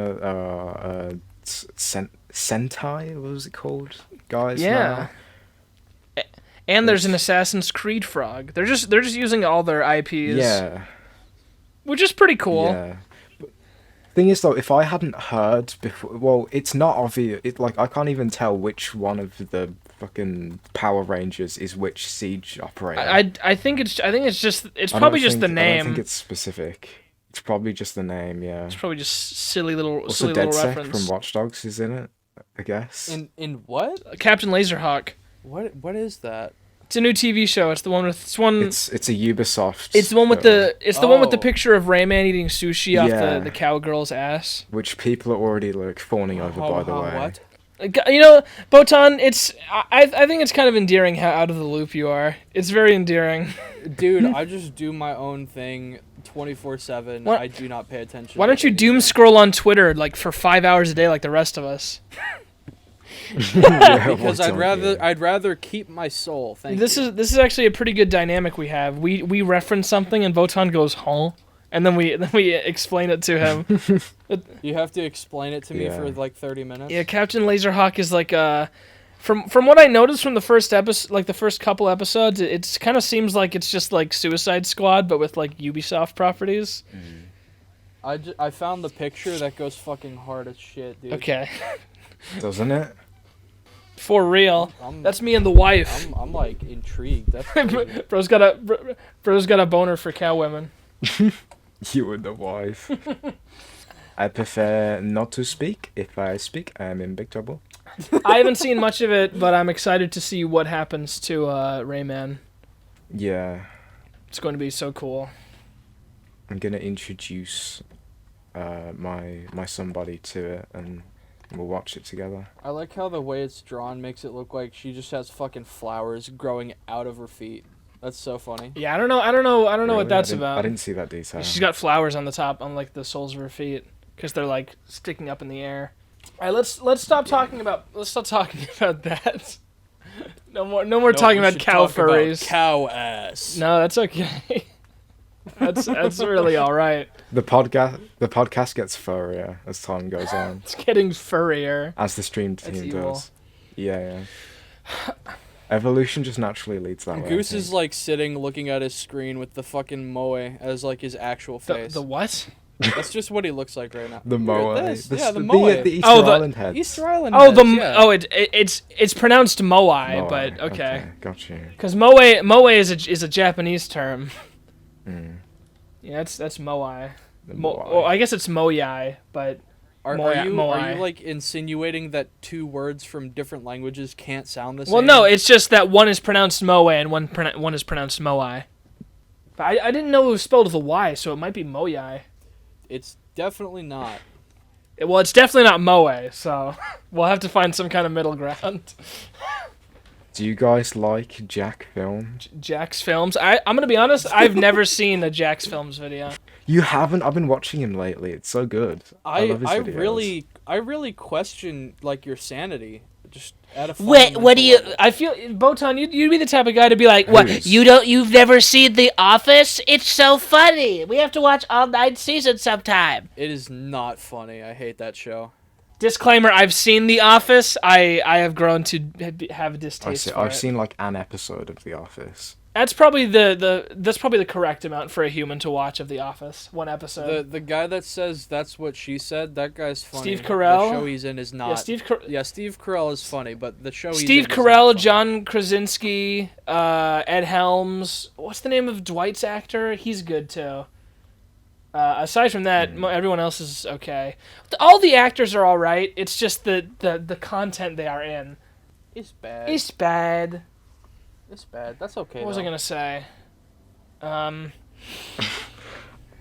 Sentai, what was it called, guys? Yeah. now? And there's an Assassin's Creed frog. They're just using all their IPs. Yeah. Which is pretty cool. Yeah. Thing is though, if I hadn't heard before, well, it's not obvious. I can't even tell which one of the fucking Power Rangers is which siege operator. I think it's just I probably don't just the think- name. I don't think it's specific. It's probably just the name. Yeah. It's probably just silly little Also, reference. DedSec from Watch Dogs is in it, I guess. In what? Captain Laserhawk. What is that? It's a new TV show. It's the one with It's a Ubisoft. It's the one with the one with the Oh. picture of Rayman eating sushi off Yeah. the cowgirl's ass. which people are already like fawning over. By the way, What? You know, Botan, I think it's kind of endearing how out of the loop you are. It's very endearing. Dude, I just do my own thing 24/7. What? I do not pay attention. Why to don't you anything. doom scroll on Twitter like for 5 hours a day like the rest of us? Yeah, Because what's I'd rather keep my soul. Thank This you. is actually a pretty good dynamic we have. We reference something and Botan goes, "Huh?" And then we explain it to him. You have to explain it to me Yeah. for like 30 minutes. Yeah, Captain Laserhawk is like from what I noticed from the first episode, like the first couple episodes, it kind of seems like it's just like Suicide Squad but with like Ubisoft properties. I found the picture that goes fucking hard as shit, dude. Okay. doesn't it? For real. I'm, That's me and the wife. I'm like intrigued. That's crazy. Bro's got a boner for cow women. You and the wife. I prefer not to speak. If I speak, I am in big trouble. I haven't seen much of it, but I'm excited to see what happens to Rayman. Yeah, It's going to be so cool. I'm gonna introduce my somebody to it, and we'll watch it together. I like how the way it's drawn makes it look like she just has fucking flowers growing out of her feet. That's so funny. Yeah, I don't know Really? what that's I didn't about. see that detail. She's got flowers on the top, on like the soles of her feet, because they're like sticking up in the air. All right, let's stop talking about that. No more talking we about should cow talk about furries. cow ass. No, that's okay. that's really all right. The podcast gets furrier as time goes on, It's getting furrier. as the stream That's team evil. does. Yeah. Evolution just naturally leads that way. I Goose think. is like sitting looking at his screen with the fucking moe as like his actual face. The what? That's just what he looks like right now. the Look moa. at this. The, Yeah, the the, moe. the Easter Oh, the Island heads. Easter Island. Oh, heads, yeah. it's pronounced moai, Moai, but okay. Got you. Because moe is a Japanese term. Mm. Yeah, that's moai. The Well, moai. I guess it's moyai, but Are Moai- you moai. like insinuating that two words from different languages can't sound the same? well, no, it's just that one is pronounced moe and one is pronounced moai. But I didn't know it was spelled with a y, so it might be moyai. It's definitely not. Well, it's definitely not moe, so we'll have to find some kind of middle ground. Do you guys like Jack film? Jack's Films. I'm gonna be honest. I've never seen a Jack's Films video. You haven't? I've been watching him lately. It's so good. I love his videos. I really question like your sanity. Just at a What do you? fundamental level. I feel Botan, you'd be the type of guy to be like, what? Who's- You've never seen The Office? It's so funny. We have to watch all 9 seasons sometime. It is not funny. I hate that show. Disclaimer: I've seen The Office. I have grown to have a distaste for I've it. seen like an episode of The Office. That's probably that's probably the correct amount for a human to watch of The Office. One episode. The guy that says that's what she said, that guy's funny. Steve Carell? The show he's in is not. yeah, Steve Carell is funny, but the show he's Steve in is Carell, not funny. John Krasinski, Ed Helms. What's the name of Dwight's actor? He's good too. Aside from that, everyone else is okay. All the actors are all right. It's just the content they are in. It's bad. It's bad. It's bad. That's okay. What was I though. gonna say?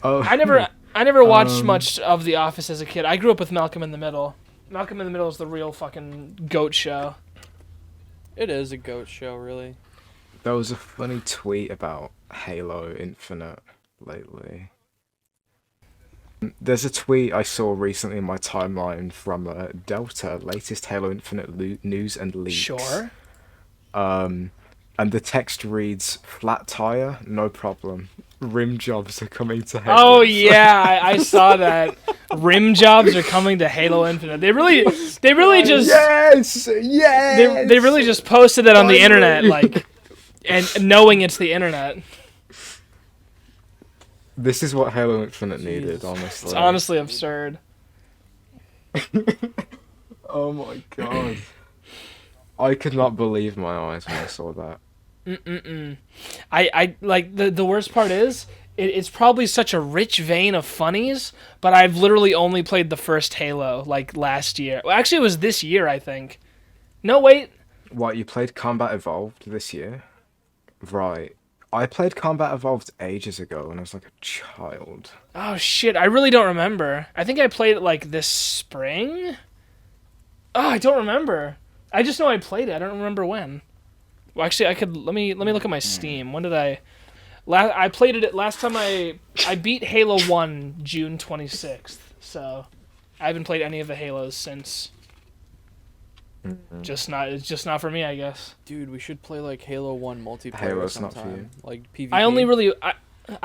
Oh, I never watched Um, much of The Office as a kid. I grew up with Malcolm in the Middle. Malcolm in the Middle is the real fucking goat show. It is a goat show, really. There was a funny tweet about Halo Infinite lately. There's a tweet I saw recently in my timeline from Delta, latest Halo Infinite news and leaks. Sure. And the text reads, "Flat tire, no problem. Rim jobs are coming to Halo." Oh yeah, I saw that. Rim jobs are coming to Halo Infinite. They really just Yes! Yes! they really just posted it on the internet Finally. like and knowing it's the internet. This is what Halo Infinite needed, Jesus. honestly. It's honestly absurd. Oh my god. I could not believe my eyes when I saw that. I like the worst part is it's probably such a rich vein of funnies, but I've literally only played the first Halo like last year. Well, actually, it was this year, I think. No, wait. What, you played Combat Evolved this year? Right. I played Combat Evolved ages ago when I was like a child. Oh shit, I really don't remember. I think I played it like this spring. Oh, I don't remember. I just know I played it. I don't remember when. Well, actually, I could let me look at my Steam. When did I? I played it last time. I beat Halo 1 June 26th. So I haven't played any of the Halos since. It's just not for me, I guess. Dude, we should play like Halo 1 multiplayer Halo's sometime. not for you. Like PvP. I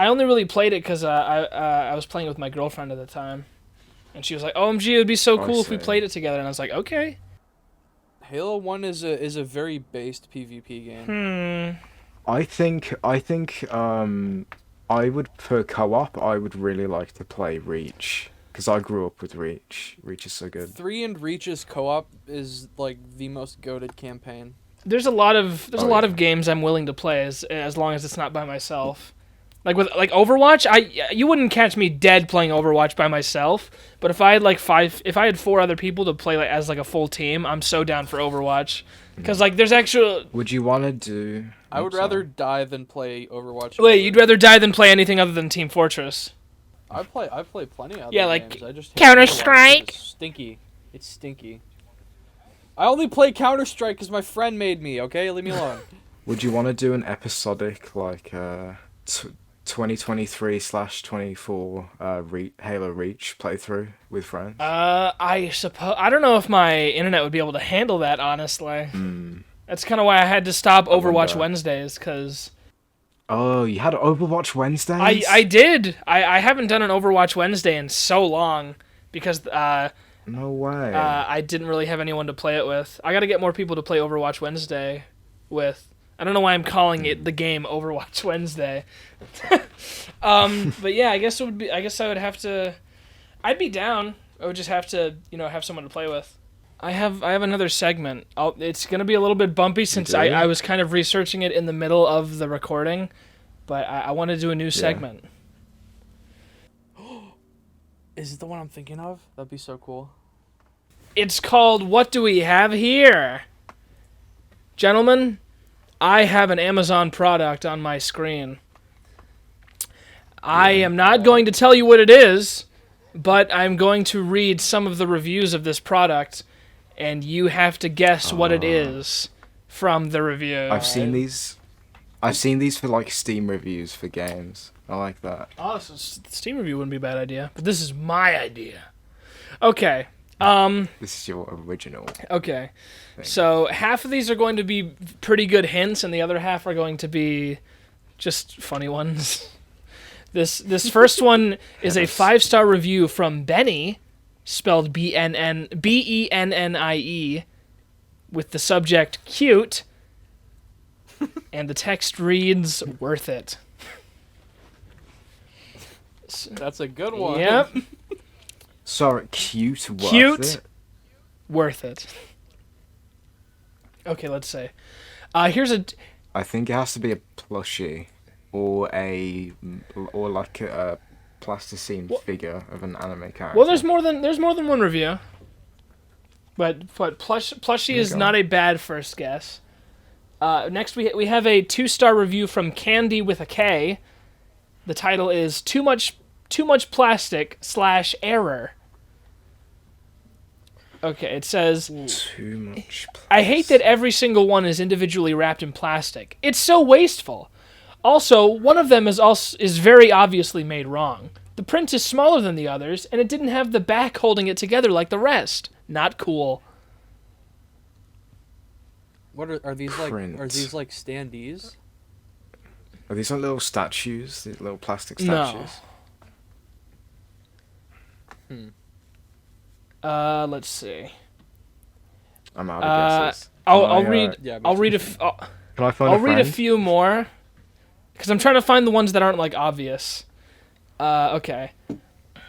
only really played it because I was playing with my girlfriend at the time, and she was like, "OMG, it would be so cool if we played it together." And I was like, "Okay." Halo 1 is a very based PvP game. I think I would, for co-op, I would really like to play Reach. Because I grew up with Reach. Reach is so good. 3 and Reach's co-op is like the most goated campaign. There's a lot of games I'm willing to play as long as it's not by myself. Like with Overwatch, you wouldn't catch me dead playing Overwatch by myself. But if I had 4 other people to play like as like a full team, I'm so down for Overwatch. Because like there's actual. Would you want to do? I would rather die than play Overwatch. Wait, you'd rather die than play anything other than Team Fortress? I play plenty of other like games. I just hate Counter-Strike? Overwatch 'cause it's stinky. It's stinky. I only play Counter-Strike because my friend made me. Okay, leave me alone. Would you want to do an episodic like 2023/24 Halo Reach playthrough with friends? I suppose I don't know if my internet would be able to handle that. Honestly, that's kind of why I had to stop Overwatch Wednesdays because. Oh, you had Overwatch Wednesdays? I did. I haven't done an Overwatch Wednesday in so long because No way. I didn't really have anyone to play it with. I got to get more people to play Overwatch Wednesday with. I don't know why I'm calling it the game Overwatch Wednesday. But yeah, I guess it would be. I guess I would have to. I'd be down. I would just have to, have someone to play with. I have another segment. It's gonna be a little bit bumpy since I was kind of researching it in the middle of the recording, but I want to do a new segment. Is it the one I'm thinking of? That'd be so cool. It's called What Do We Have Here? Gentlemen, I have an Amazon product on my screen. I am not going to tell you what it is, but I'm going to read some of the reviews of this product, and you have to guess what it is from the review. I've seen these. I've seen these for like Steam reviews for games. I like that. Oh, so Steam review wouldn't be a bad idea, but this is my idea. Okay. This is your original. Okay. So half of these are going to be pretty good hints, and the other half are going to be just funny ones. This first one is a 5-star review from Benny, spelled Bennie, with the subject cute, and the text reads worth it. That's a good one. Yep. Sorry, cute. Worth Cute. it? Worth it. Okay, let's say. Here's a. I think it has to be a plushie, or like a plasticine figure of an anime character. Well, there's more than one review. But plushie is not a bad first guess. Next we have a 2-star review from Candy with a K. The title is Too Much Plastic / Error. Okay, it says, Too much plastic. I hate that every single one is individually wrapped in plastic. It's so wasteful. Also, one of them is very obviously made wrong. The print is smaller than the others, and it didn't have the back holding it together like the rest. Not cool. What are these Print. like? Are these like standees? Are these like little statues? These little plastic statues? Let's see. I'm out of guesses. I'll read. Yeah, I'll read Can I find I'll a read friend? a few more, because I'm trying to find the ones that aren't like obvious. Okay.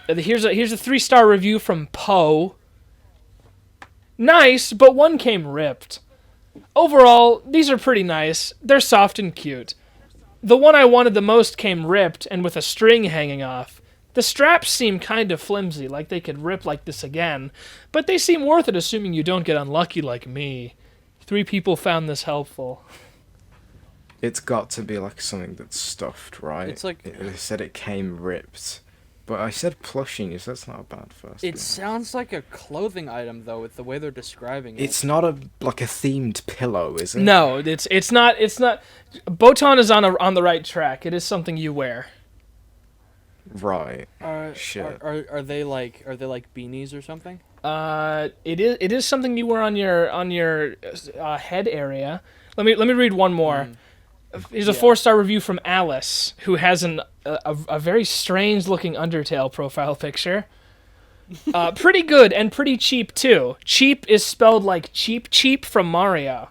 Here's a 3-star review from Poe. Nice, but one came ripped. Overall, these are pretty nice. They're soft and cute. The one I wanted the most came ripped and with a string hanging off. The straps seem kind of flimsy, like they could rip like this again, but they seem worth it assuming you don't get unlucky like me. 3 people found this helpful. It's got to be like something that's stuffed, right? It's like- They said it came ripped. But I said plushie, so that's not a bad first. It sounds like a clothing item though, with the way they're describing it. It's not like a themed pillow, is it? No, it's not. BOTAN is on the right track. It is something you wear. Right. Shit. Are they like beanies or something? It is something you wear on your head area. Let me read one more. Here's a 4-star review from Alice, who has a very strange looking Undertale profile picture. Pretty good and pretty cheap too. Cheap is spelled like cheap from Mario.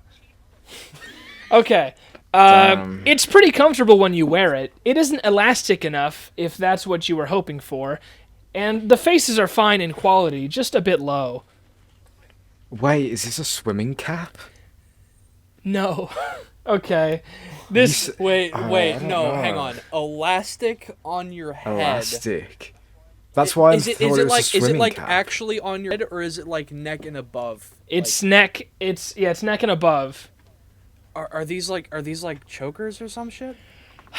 Okay. It's pretty comfortable when you wear it. It isn't elastic enough, if that's what you were hoping for. And the faces are fine in quality, just a bit low. Wait, is this a swimming cap? No. Okay. This... Wait, I don't no, know. hang on. Elastic on your head. Elastic. That's why I thought it was a swimming cap. Actually on your head, or is it like neck and above? It's neck. It's neck and above. Are these like chokers or some shit?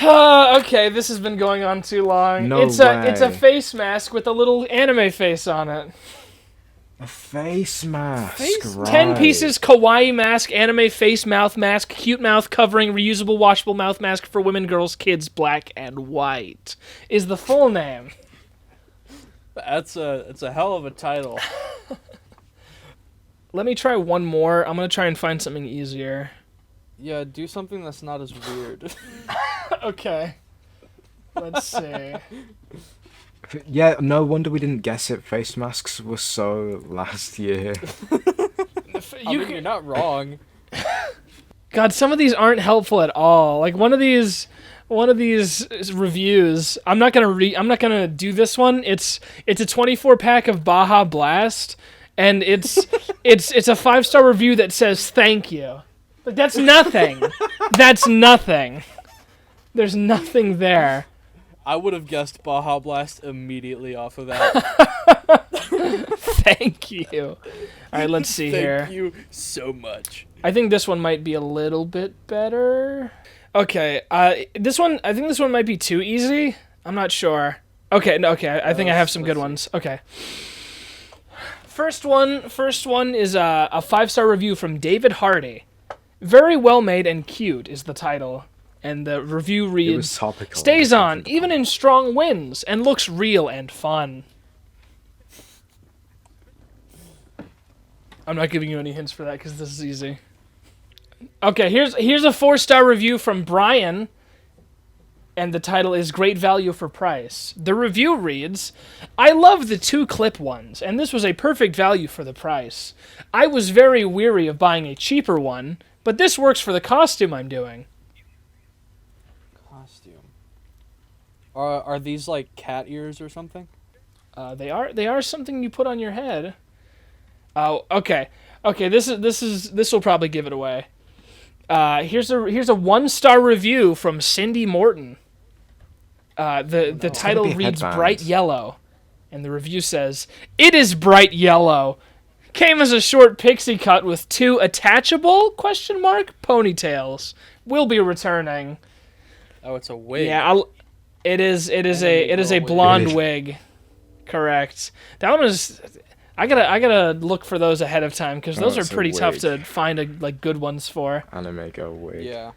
Okay, this has been going on too long. No it's a way. face mask with a little anime face on it. A face mask. Right. 10 pieces kawaii mask, anime face mouth mask, cute mouth covering, reusable washable mouth mask for women, girls, kids, black and white is the full name. It's a hell of a title. Let me try one more. I'm gonna try and find something easier. Yeah, do something that's not as weird. Okay. Let's see. Yeah, no wonder we didn't guess it. Face masks were so last year. You're not wrong. God, some of these aren't helpful at all. Like one of these reviews. I'm not gonna do this one. It's a 24-pack of Baja Blast, and it's a 5-star review that says thank you. Like that's nothing. That's nothing. There's nothing there. I would have guessed Baja Blast immediately off of that. Thank you. All right, let's see here. Thank you so much. I think this one might be a little bit better. Okay, I think this one might be too easy. I'm not sure. Okay, no, okay, I think I have some good ones. Okay. First one is a 5-star review from David Hardy. Very well made and cute is the title. And the review It was reads, topical. stays on, even in strong winds, and looks real and fun. I'm not giving you any hints for that because this is easy. Okay, here's a 4-star review from Brian, and the title is Great Value for Price. The review reads, I love the 2 clip ones, and this was a perfect value for the price. I was very weary of buying a cheaper one, but this works for the costume I'm doing. Costume. Are these like cat ears or something? They are something you put on your head. Oh, okay. Okay, this will probably give it away. Here's a 1-star review from Cindy Morton. The title reads headband. Bright Yellow, and the review says, "It is bright yellow. Came as a short pixie cut with 2 attachable ? Ponytails. Will be returning." Oh, it's a wig. Yeah, it is a blonde wig. Correct. That one is. I gotta look for those ahead of time because those are it's a pretty tough wig. to find good ones for. Anime go wig. Yeah.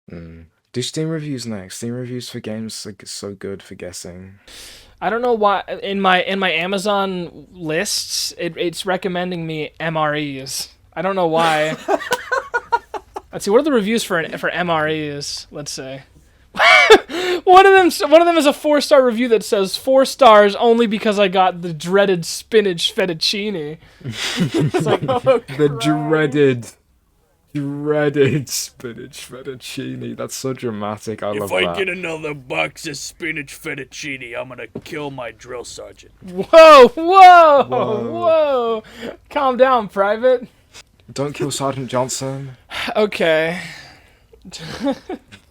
Do Steam reviews next. Steam reviews for games are so good for guessing. I don't know why in my Amazon lists it's recommending me MREs. I don't know why. Let's see, what are the reviews for MREs? Let's see. One of them is a 4-star review that says 4 stars only because I got the dreaded spinach fettuccine. It's like, oh, The dreaded Shredded spinach fettuccine. That's so dramatic. I love that. another box of spinach fettuccine, I'm gonna kill my drill sergeant. Whoa, whoa, Whoa. whoa! Calm down, Private. Don't kill Sergeant Johnson. Okay.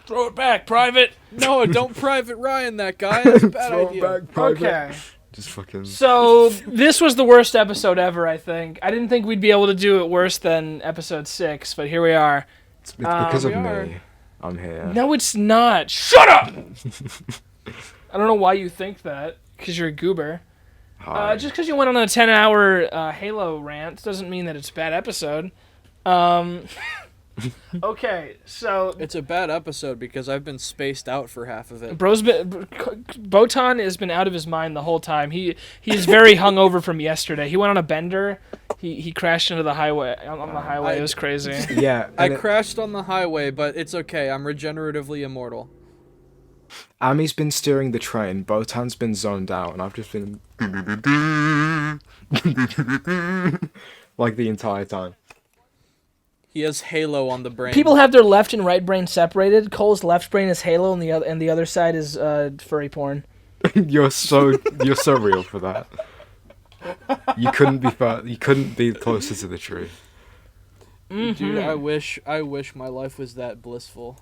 Throw it back, Private. No, don't Private Ryan that guy. That's a bad Throw it idea. back, Private. Okay. Just fucking. So this was the worst episode ever. I think. I didn't think we'd be able to do it worse than episode 6, but here we are. It's because of we are. me. I'm here. No, it's not. Shut up! I don't know why you think that. Because you're a goober. Hi. Just because you went on a 10-hour Halo rant doesn't mean that it's a bad episode. Okay, so It's a bad episode because I've been spaced out for half of it. Botan has been out of his mind the whole time. He is very hungover from yesterday. He went on a bender. He crashed into the highway on the highway. It was crazy. Yeah. I and crashed on the highway, but it's okay. I'm regeneratively immortal. Ami's been steering the train. Botan's been zoned out, and I've just been like the entire time. He has Halo on the brain. People have their left and right brain separated. Cole's left brain is Halo, and the other side is furry porn. You're so real for that. You couldn't be closer to the truth. Dude, I wish my life was that blissful.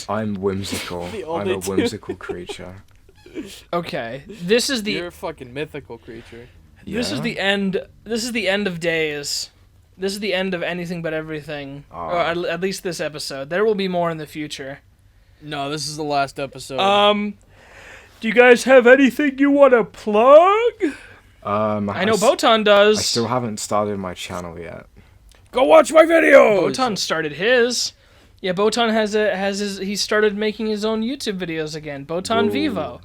I'm whimsical. The I'm only a whimsical creature. Okay, this is You're the a fucking mythical creature. this is Yeah? the end. This is the end of days. This is the end of anything but everything. Aw. Or at least this episode. There will be more in the future. No, this is the last episode. Do you guys have anything you want to plug? I know Botan does. I still haven't started my channel yet. Go watch my videos. Botan started his. Yeah, Botan has his. He started making his own YouTube videos again. Botan Ooh. Vivo.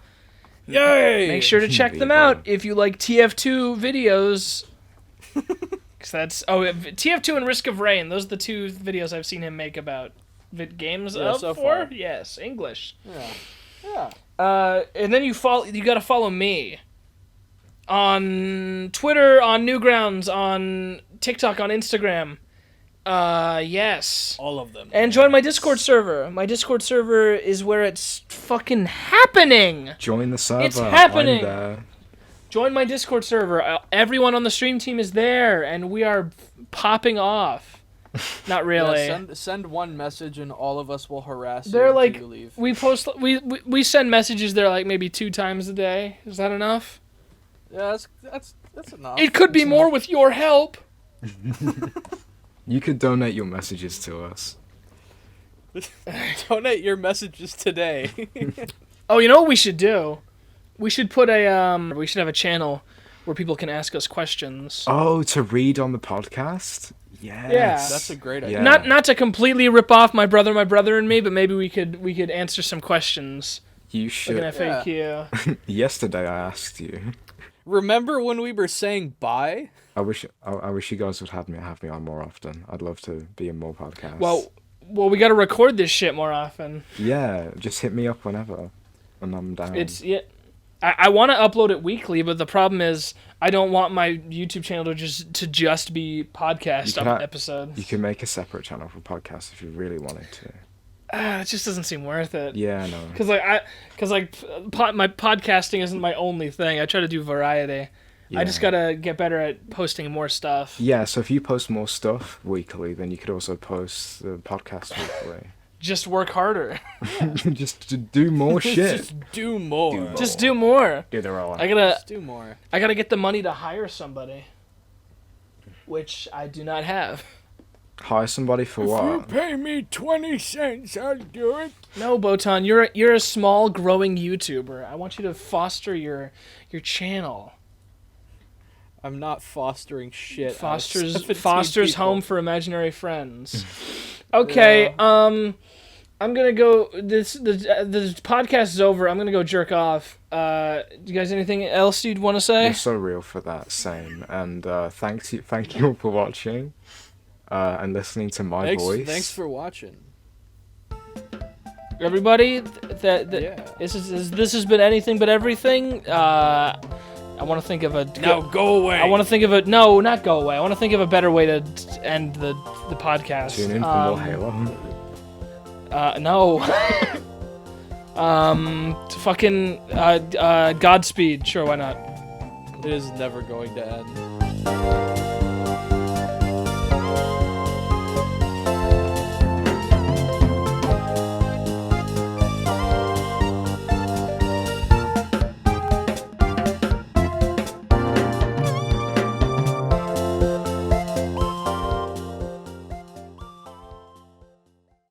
Yay! Make sure to check them Vivo. out if you like TF2 videos. Cause that's TF2 and Risk of Rain. Those are the two videos I've seen him make about games Yeah, of so for. far. Yes, English. Yeah. Yeah. And then you gotta follow me on Twitter, on Newgrounds, on TikTok, on Instagram. Yes. All of them. And join my Discord server. My Discord server is where it's fucking happening. Join the server. It's happening. I'm there. Join my Discord server. Everyone on the stream team is there, and we are popping off. Not really. Yeah, send one message and all of us will harass They're you like until you leave. we send messages there like maybe 2 times a day. Is that enough? Yeah, that's enough. It could be more with your help. You could donate your messages to us. Donate your messages today. Oh, you know what we should do? We should put we should have a channel where people can ask us questions. Oh, to read on the podcast? Yes. Yeah. That's a great idea. Yeah. Not to completely rip off my brother and me, but maybe we could answer some questions. You Like should. an FAQ. Yesterday I asked you. Remember when we were saying bye? I wish you guys would have me on more often. I'd love to be in more podcasts. Well, we got to record this shit more often. Yeah, just hit me up whenever, and I'm down. I want to upload it weekly, but the problem is I don't want my YouTube channel to just be podcast episodes. You can make a separate channel for podcasts if you really wanted to. It just doesn't seem worth it. Yeah, no. Because my podcasting isn't my only thing. I try to do variety. Yeah. I just gotta get better at posting more stuff. Yeah, so if you post more stuff weekly, then you could also post the podcast weekly. Just work harder. Just to do more shit. Just do more. Just do more. Either or. Just do more. I gotta get the money to hire somebody, which I do not have. Hire somebody for what? pay me 20 cents, I'll do it. No, Botan, you're a small, growing YouTuber. I want you to foster your channel. I'm not fostering shit. Fosters home for imaginary friends. Okay, I'm gonna go. The podcast is over. I'm gonna go jerk off. Do you guys anything else you'd want to say? You're so real for that. Same. And thank you all for watching. And listening to my voice. Thanks for watching. Everybody, Yeah. this has been anything but everything. I want to think of a. Now go away. I want to think of a. No, not go away. I want to think of a better way to end the podcast. Tune in for more Halo. No. Fucking Godspeed. Sure, why not? It is never going to end.